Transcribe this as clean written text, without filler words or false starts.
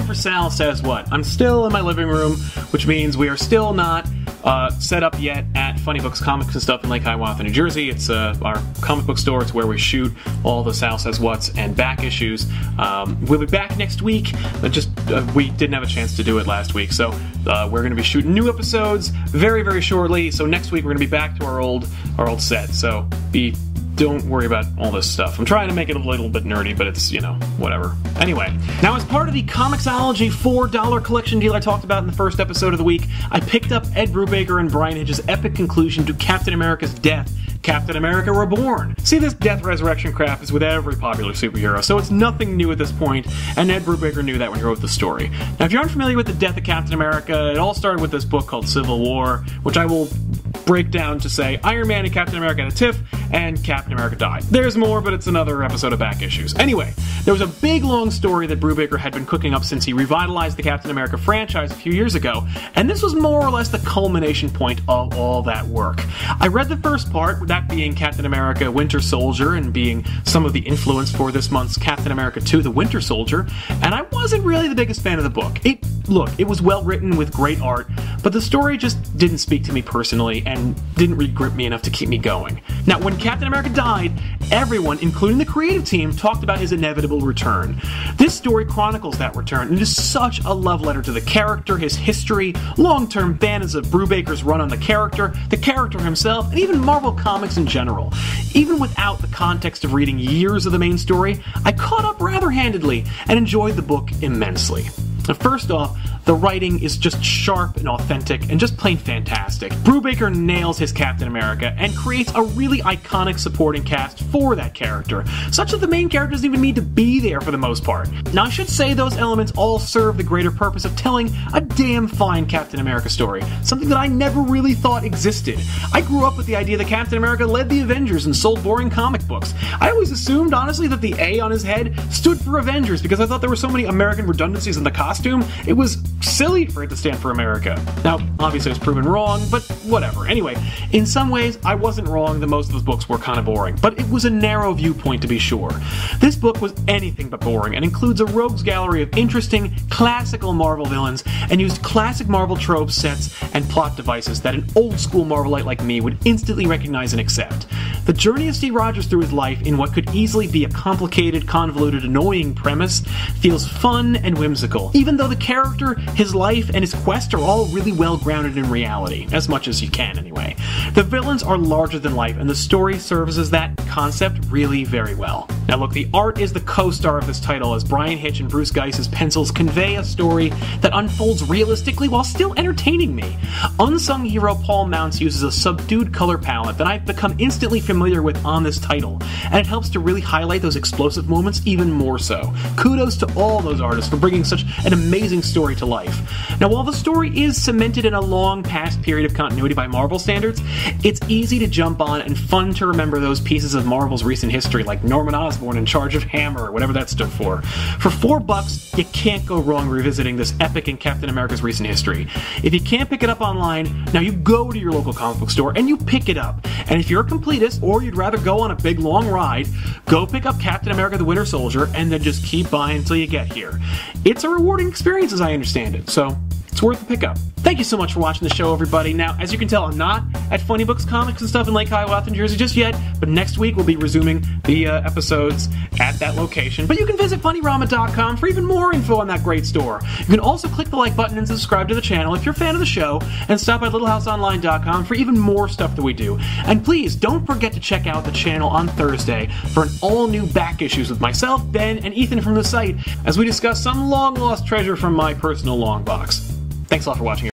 for Sal Says What. I'm still in my living room, which means we are still not set up yet at Funny Books Comics and Stuff in Lake Hiawatha, New Jersey. It's our comic book store. It's where we shoot all the Sal Says What's and back issues. We'll be back next week. We didn't have a chance to do it last week, so we're going to be shooting new episodes very, very shortly. So next week we're going to be back to our old set. So don't worry about all this stuff. I'm trying to make it a little bit nerdy, but it's, whatever. Anyway, now as part of the Comixology $4 collection deal I talked about in the first episode of the week, I picked up Ed Brubaker and Bryan Hitch's epic conclusion to Captain America's death, Captain America Reborn. See, this death resurrection crap is with every popular superhero, so it's nothing new at this point, and Ed Brubaker knew that when he wrote the story. Now, if you're unfamiliar with the death of Captain America, it all started with this book called Civil War, which I will break down to say Iron Man and Captain America had a tiff, and Captain America died. There's more, but it's another episode of Back Issues. Anyway, there was a big, long story that Brubaker had been cooking up since he revitalized the Captain America franchise a few years ago, and this was more or less the culmination point of all that work. I read the first part, that being Captain America Winter Soldier, and being some of the influence for this month's Captain America 2, The Winter Soldier, and I wasn't really the biggest fan of the book. It was well written with great art, but the story just didn't speak to me personally and didn't really grip me enough to keep me going. Now, when Captain America died, everyone, including the creative team, talked about his inevitable return. This story chronicles that return, and it is such a love letter to the character, his history, long-term fans of Brubaker's run on the character himself, and even Marvel Comics in general. Even without the context of reading years of the main story, I caught up rather handedly and enjoyed the book immensely. Now, first off, the writing is just sharp and authentic and just plain fantastic. Brubaker nails his Captain America and creates a really iconic supporting cast for that character, such that the main character doesn't even need to be there for the most part. Now, I should say those elements all serve the greater purpose of telling a damn fine Captain America story, something that I never really thought existed. I grew up with the idea that Captain America led the Avengers and sold boring comic books. I always assumed, honestly, that the A on his head stood for Avengers because I thought there were so many American redundancies in the costume. It was silly for it to stand for America. Now, obviously it was proven wrong, but whatever. Anyway, in some ways, I wasn't wrong that most of those books were kind of boring, but it was a narrow viewpoint to be sure. This book was anything but boring and includes a rogues gallery of interesting, classical Marvel villains and used classic Marvel tropes, sets, and plot devices that an old-school Marvelite like me would instantly recognize and accept. The journey of Steve Rogers through his life in what could easily be a complicated, convoluted, annoying premise feels fun and whimsical, even though the character, his life, and his quest are all really well grounded in reality, as much as you can anyway. The villains are larger than life, and the story services that concept really very well. Now look, the art is the co-star of this title, as Bryan Hitch and Bruce Geiss's pencils convey a story that unfolds realistically while still entertaining me. Unsung hero Paul Mounts uses a subdued color palette that I've become instantly familiar with on this title, and it helps to really highlight those explosive moments even more so. Kudos to all those artists for bringing such an amazing story to life. Now, while the story is cemented in a long past period of continuity by Marvel standards, it's easy to jump on and fun to remember those pieces of Marvel's recent history, like Norman Osborn in charge of Hammer, or whatever that stood for. For $4, you can't go wrong revisiting this epic in Captain America's recent history. If you can't pick it up online, now you go to your local comic book store and you pick it up. And if you're a completist, or you'd rather go on a big long ride, go pick up Captain America the Winter Soldier and then just keep buying until you get here. It's a rewarding experience as I understand it, so it's worth the pickup. Thank you so much for watching the show, everybody. Now, as you can tell, I'm not at Funny Books Comics and Stuff in Lake Hiawatha, New Jersey just yet, but next week we'll be resuming the episodes at that location. But you can visit funnyrama.com for even more info on that great store. You can also click the like button and subscribe to the channel if you're a fan of the show, and stop by littlehouseonline.com for even more stuff that we do. And please, don't forget to check out the channel on Thursday for an all-new back issues with myself, Ben, and Ethan from the site, as we discuss some long-lost treasure from my personal long box. Thanks a lot for watching.